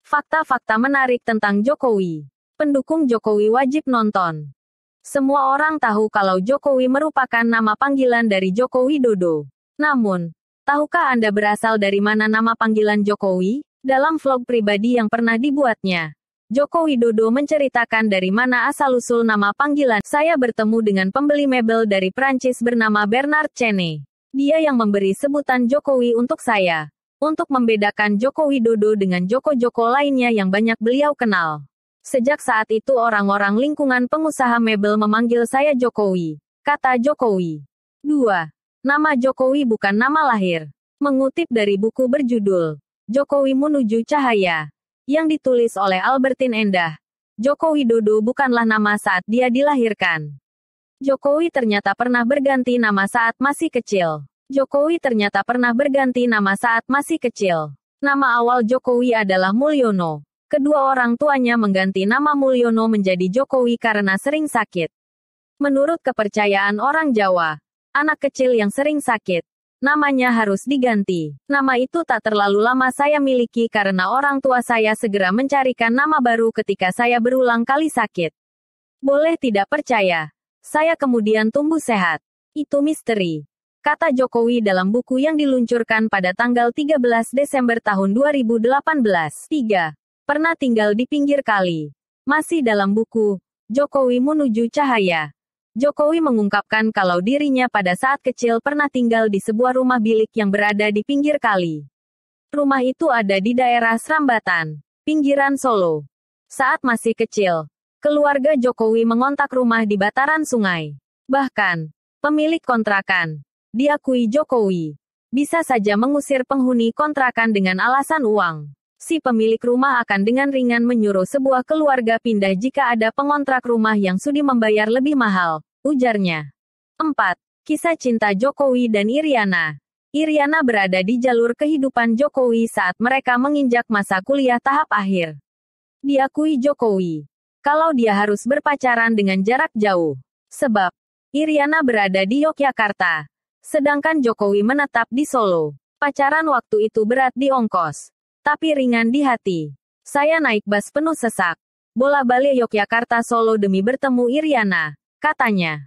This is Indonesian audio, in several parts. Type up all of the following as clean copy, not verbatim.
Fakta-fakta menarik tentang Jokowi. Pendukung Jokowi wajib nonton. Semua orang tahu kalau Jokowi merupakan nama panggilan dari Joko Widodo. Namun, tahukah Anda berasal dari mana nama panggilan Jokowi? Dalam vlog pribadi yang pernah dibuatnya, Joko Widodo menceritakan dari mana asal-usul nama panggilan. Saya bertemu dengan pembeli mebel dari Prancis bernama Bernard Chene. Dia yang memberi sebutan Jokowi untuk saya. Untuk membedakan Joko Widodo dengan Joko-Joko lainnya yang banyak beliau kenal. Sejak saat itu orang-orang lingkungan pengusaha mebel memanggil saya Jokowi, kata Jokowi. 2. Nama Jokowi bukan nama lahir. Mengutip dari buku berjudul Jokowi Menuju Cahaya, yang ditulis oleh Albertine Endah, Joko Widodo bukanlah nama saat dia dilahirkan. Jokowi ternyata pernah berganti nama saat masih kecil. Jokowi ternyata pernah berganti nama saat masih kecil. Nama awal Jokowi adalah Mulyono. Kedua orang tuanya mengganti nama Mulyono menjadi Jokowi karena sering sakit. Menurut kepercayaan orang Jawa, anak kecil yang sering sakit, namanya harus diganti. Nama itu tak terlalu lama saya miliki karena orang tua saya segera mencarikan nama baru ketika saya berulang kali sakit. Boleh tidak percaya, saya kemudian tumbuh sehat. Itu misteri, kata Jokowi dalam buku yang diluncurkan pada tanggal 13 Desember tahun 2018. 3. Pernah tinggal di pinggir kali. Masih dalam buku, Jokowi Menuju Cahaya, Jokowi mengungkapkan kalau dirinya pada saat kecil pernah tinggal di sebuah rumah bilik yang berada di pinggir kali. Rumah itu ada di daerah Srambatan, pinggiran Solo. Saat masih kecil, keluarga Jokowi mengontak rumah di bataran sungai. Bahkan, pemilik kontrakan, diakui Jokowi, bisa saja mengusir penghuni kontrakan dengan alasan uang. Si pemilik rumah akan dengan ringan menyuruh sebuah keluarga pindah jika ada pengontrak rumah yang sudi membayar lebih mahal, ujarnya. 4. Kisah cinta Jokowi dan Iriana. Iriana berada di jalur kehidupan Jokowi saat mereka menginjak masa kuliah tahap akhir. Diakui Jokowi, kalau dia harus berpacaran dengan jarak jauh. Sebab, Iriana berada di Yogyakarta, sedangkan Jokowi menetap di Solo. Pacaran waktu itu berat di ongkos, tapi ringan di hati. Saya naik bus penuh sesak, bola-balik Yogyakarta Solo demi bertemu Iriana, katanya.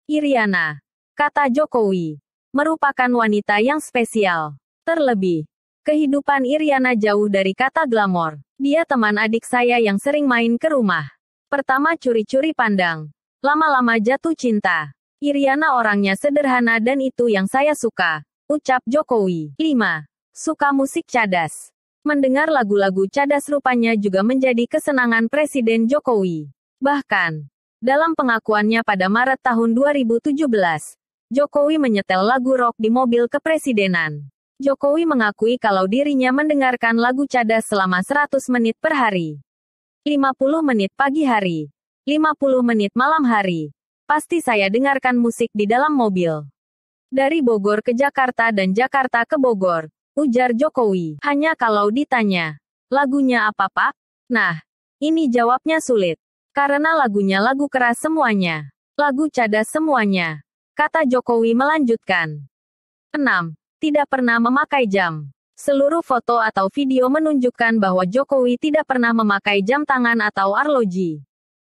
Iriana, kata Jokowi, merupakan wanita yang spesial. Terlebih, kehidupan Iriana jauh dari kata glamor. Dia teman adik saya yang sering main ke rumah. Pertama curi-curi pandang, lama-lama jatuh cinta. Iriana orangnya sederhana dan itu yang saya suka, ucap Jokowi. 5. Suka musik cadas. Mendengar lagu-lagu cadas rupanya juga menjadi kesenangan Presiden Jokowi. Bahkan, dalam pengakuannya pada Maret tahun 2017, Jokowi menyetel lagu rock di mobil kepresidenan. Jokowi mengakui kalau dirinya mendengarkan lagu cadas selama 100 menit per hari. 50 menit pagi hari, 50 menit malam hari. Pasti saya dengarkan musik di dalam mobil. Dari Bogor ke Jakarta dan Jakarta ke Bogor, ujar Jokowi. Hanya kalau ditanya, lagunya apa Pak? Nah, ini jawabnya sulit. Karena lagunya lagu keras semuanya. Lagu cadas semuanya, kata Jokowi melanjutkan. 6. Tidak pernah memakai jam. Seluruh foto atau video menunjukkan bahwa Jokowi tidak pernah memakai jam tangan atau arloji.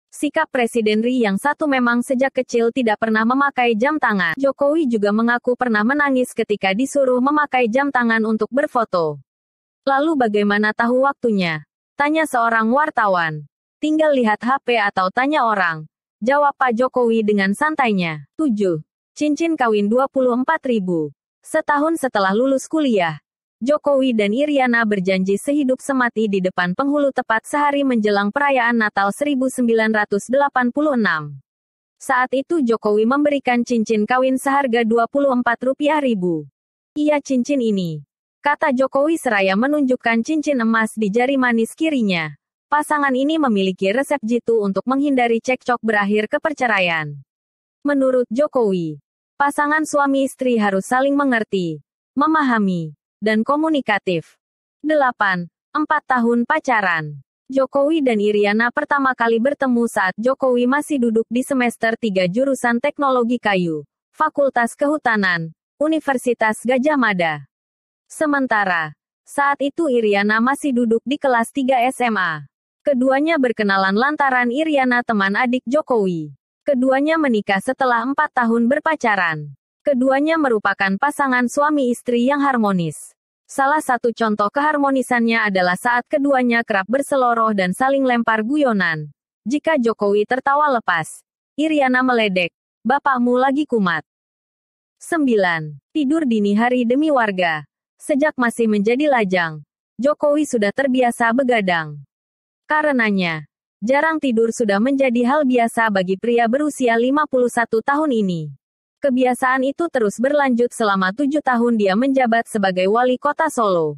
Sikap Presiden RI yang satu memang sejak kecil tidak pernah memakai jam tangan. Jokowi juga mengaku pernah menangis ketika disuruh memakai jam tangan untuk berfoto. Lalu bagaimana tahu waktunya? Tanya seorang wartawan. Tinggal lihat HP atau tanya orang, jawab Pak Jokowi dengan santainya. 7. Cincin kawin 24.000. Setahun setelah lulus kuliah, Jokowi dan Iriana berjanji sehidup semati di depan penghulu tepat sehari menjelang perayaan Natal 1986. Saat itu Jokowi memberikan cincin kawin seharga Rp24.000. Iya cincin ini, kata Jokowi seraya menunjukkan cincin emas di jari manis kirinya. Pasangan ini memiliki resep jitu untuk menghindari cekcok berakhir ke perceraian. Menurut Jokowi, pasangan suami istri harus saling mengerti, memahami, dan komunikatif. 8. 4 tahun pacaran. Jokowi dan Iriana pertama kali bertemu saat Jokowi masih duduk di semester 3 jurusan Teknologi Kayu, Fakultas Kehutanan, Universitas Gadjah Mada. Sementara, Saat itu Iriana masih duduk di kelas 3 SMA. Keduanya berkenalan lantaran Iriana teman adik Jokowi. Keduanya menikah setelah 4 tahun berpacaran. Keduanya merupakan pasangan suami istri yang harmonis. Salah satu contoh keharmonisannya adalah saat keduanya kerap berseloroh dan saling lempar guyonan. Jika Jokowi tertawa lepas, Iriana meledek, "Bapakmu lagi kumat." 9. Tidur dini hari demi warga. Sejak masih menjadi lajang, Jokowi sudah terbiasa begadang. Karenanya, jarang tidur sudah menjadi hal biasa bagi pria berusia 51 tahun ini. Kebiasaan itu terus berlanjut selama 7 tahun dia menjabat sebagai wali kota Solo.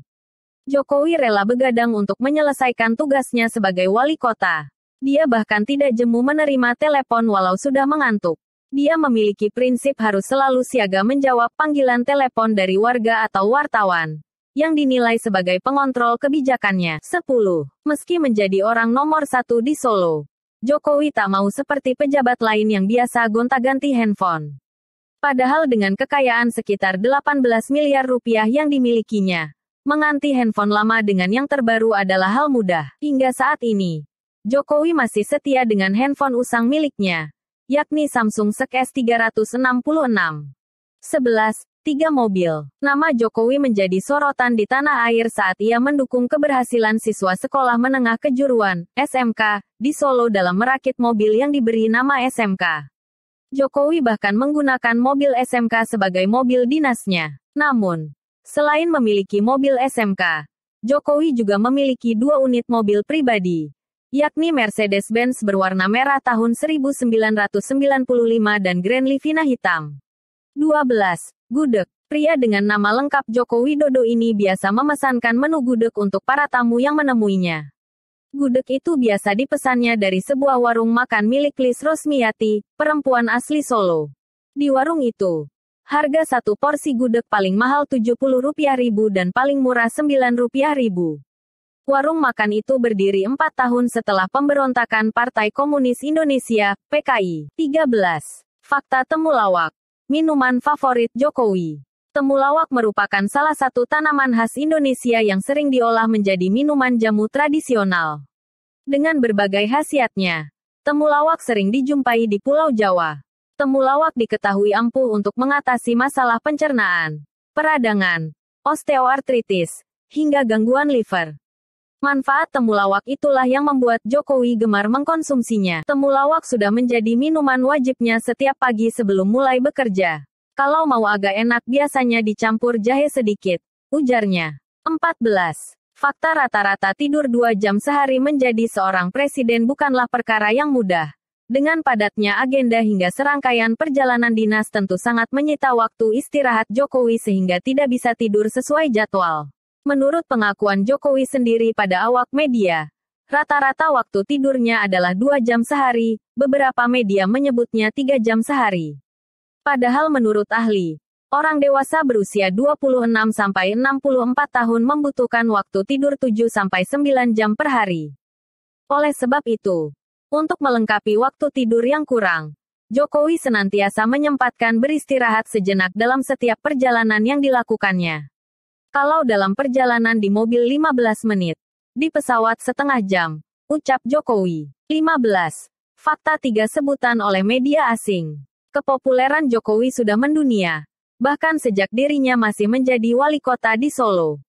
Jokowi rela begadang untuk menyelesaikan tugasnya sebagai wali kota. Dia bahkan tidak jemu menerima telepon walau sudah mengantuk. Dia memiliki prinsip harus selalu siaga menjawab panggilan telepon dari warga atau wartawan, yang dinilai sebagai pengontrol kebijakannya. 10. Meski menjadi orang nomor 1 di Solo, Jokowi tak mau seperti pejabat lain yang biasa gonta-ganti handphone. Padahal dengan kekayaan sekitar 18 miliar rupiah yang dimilikinya, mengganti handphone lama dengan yang terbaru adalah hal mudah. Hingga saat ini, Jokowi masih setia dengan handphone usang miliknya, yakni Samsung SEC S366. 11. 3 mobil. Nama Jokowi menjadi sorotan di tanah air saat ia mendukung keberhasilan siswa sekolah menengah kejuruan, SMK, di Solo dalam merakit mobil yang diberi nama SMK. Jokowi bahkan menggunakan mobil SMK sebagai mobil dinasnya. Namun, selain memiliki mobil SMK, Jokowi juga memiliki 2 unit mobil pribadi, yakni Mercedes-Benz berwarna merah tahun 1995 dan Grand Livina hitam. 12. Gudeg. Pria dengan nama lengkap Joko Widodo ini biasa memesankan menu gudeg untuk para tamu yang menemuinya. Gudeg itu biasa dipesannya dari sebuah warung makan milik Lis Rosmiati, perempuan asli Solo. Di warung itu, harga satu porsi gudeg paling mahal Rp70.000 dan paling murah Rp9.000. Warung makan itu berdiri 4 tahun setelah pemberontakan Partai Komunis Indonesia, PKI. 13. Fakta temulawak. Minuman favorit Jokowi. Temulawak merupakan salah satu tanaman khas Indonesia yang sering diolah menjadi minuman jamu tradisional. Dengan berbagai khasiatnya, temulawak sering dijumpai di Pulau Jawa. Temulawak diketahui ampuh untuk mengatasi masalah pencernaan, peradangan, osteoartritis, hingga gangguan liver. Manfaat temulawak itulah yang membuat Jokowi gemar mengkonsumsinya. Temulawak sudah menjadi minuman wajibnya setiap pagi sebelum mulai bekerja. Kalau mau agak enak biasanya dicampur jahe sedikit, ujarnya. 14. Fakta rata-rata tidur 2 jam sehari menjadi seorang presiden bukanlah perkara yang mudah. Dengan padatnya agenda hingga serangkaian perjalanan dinas tentu sangat menyita waktu istirahat Jokowi sehingga tidak bisa tidur sesuai jadwal. Menurut pengakuan Jokowi sendiri pada awak media, rata-rata waktu tidurnya adalah 2 jam sehari, beberapa media menyebutnya 3 jam sehari. Padahal menurut ahli, orang dewasa berusia 26-64 tahun membutuhkan waktu tidur 7-9 jam per hari. Oleh sebab itu, untuk melengkapi waktu tidur yang kurang, Jokowi senantiasa menyempatkan beristirahat sejenak dalam setiap perjalanan yang dilakukannya. Kalau dalam perjalanan di mobil 15 menit, di pesawat setengah jam, ucap Jokowi. 15. Fakta 3 sebutan oleh media asing. Kepopuleran Jokowi sudah mendunia, bahkan sejak dirinya masih menjadi wali kota di Solo.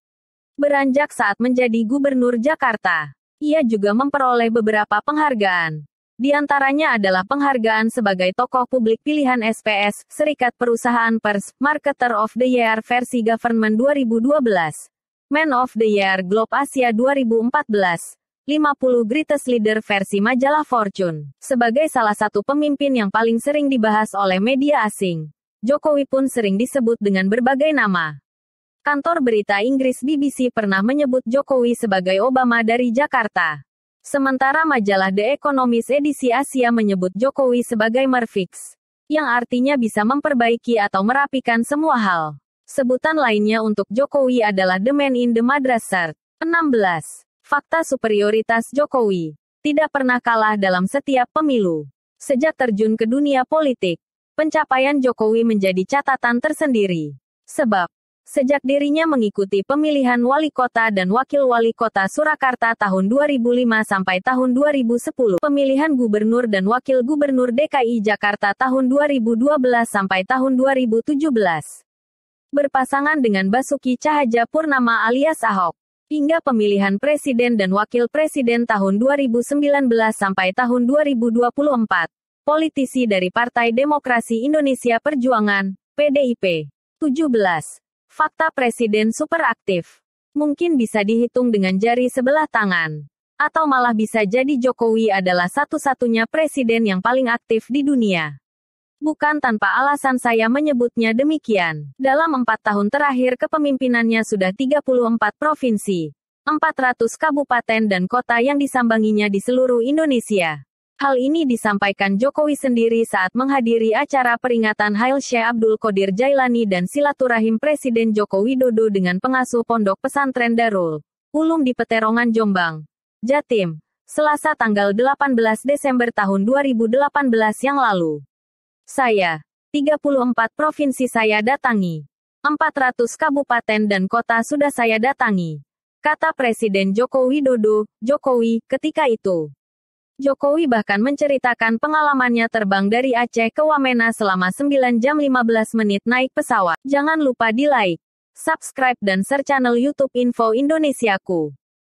Beranjak saat menjadi gubernur Jakarta, ia juga memperoleh beberapa penghargaan. Di antaranya adalah penghargaan sebagai tokoh publik pilihan SPS, Serikat Perusahaan Pers, Marketer of the Year versi Government 2012, Man of the Year Globe Asia 2014, 50 Greatest Leader versi majalah Fortune. Sebagai salah satu pemimpin yang paling sering dibahas oleh media asing, Jokowi pun sering disebut dengan berbagai nama. Kantor berita Inggris BBC pernah menyebut Jokowi sebagai Obama dari Jakarta. Sementara majalah The Economist edisi Asia menyebut Jokowi sebagai Merfix, yang artinya bisa memperbaiki atau merapikan semua hal. Sebutan lainnya untuk Jokowi adalah The Man in the Madras Shirt. 16. Fakta superioritas Jokowi. Tidak pernah kalah dalam setiap pemilu. Sejak terjun ke dunia politik, pencapaian Jokowi menjadi catatan tersendiri. Sebab, Sejak dirinya mengikuti pemilihan wali kota dan wakil wali kota Surakarta tahun 2005 sampai tahun 2010, pemilihan gubernur dan wakil gubernur DKI Jakarta tahun 2012 sampai tahun 2017. Berpasangan dengan Basuki Cahayapurnama alias Ahok. Hingga pemilihan presiden dan wakil presiden tahun 2019 sampai tahun 2024. Politisi dari Partai Demokrasi Indonesia Perjuangan, PDIP. 17. Fakta Presiden super aktif. Mungkin bisa dihitung dengan jari sebelah tangan. Atau malah bisa jadi Jokowi adalah satu-satunya presiden yang paling aktif di dunia. Bukan tanpa alasan saya menyebutnya demikian. Dalam 4 tahun terakhir kepemimpinannya sudah 34 provinsi, 400 kabupaten dan kota yang disambanginya di seluruh Indonesia. Hal ini disampaikan Jokowi sendiri saat menghadiri acara peringatan Hail Syekh Abdul Qadir Jailani dan silaturahim Presiden Joko Widodo dengan pengasuh Pondok Pesantren Darul Ulum di Peterongan, Jombang, Jatim, Selasa tanggal 18 Desember tahun 2018 yang lalu. Saya, 34 provinsi saya datangi. 400 kabupaten dan kota sudah saya datangi. Kata Presiden Joko Widodo, Jokowi, ketika itu. Jokowi bahkan menceritakan pengalamannya terbang dari Aceh ke Wamena selama 9 jam 15 menit naik pesawat. Jangan lupa di like, subscribe dan share channel YouTube Info Indonesiaku.